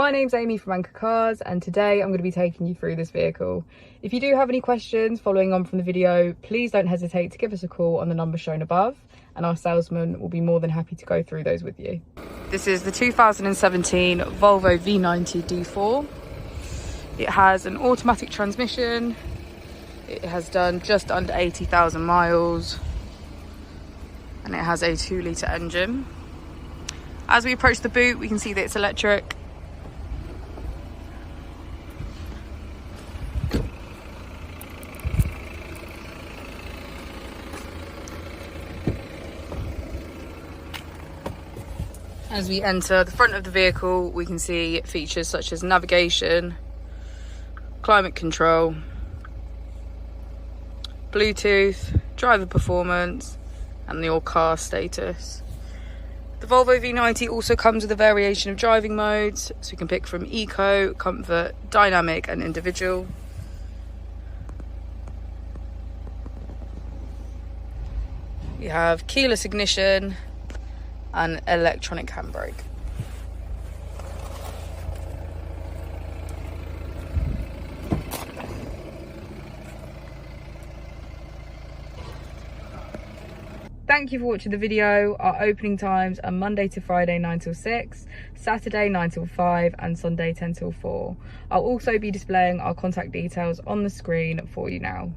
My name's Amy from Anchor Cars, and today I'm going to be taking you through this vehicle. If you do have any questions following on from the video, please don't hesitate to give us a call on the number shown above, and our salesman will be more than happy to go through those with you. This is the 2017 Volvo V90 D4. It has an automatic transmission. It has done just under 80,000 miles, and it has a 2-litre engine. As we approach the boot, we can see that it's electric. As we enter the front of the vehicle, we can see features such as navigation, climate control, Bluetooth, driver performance, and the all-car status. The Volvo V90 also comes with a variation of driving modes, so you can pick from Eco, Comfort, Dynamic and Individual. You have keyless ignition and electronic handbrake. Thank you for watching the video. Our opening times are Monday to Friday 9 till 6, Saturday 9 till 5 and Sunday 10 till 4. I'll also be displaying our contact details on the screen for you now.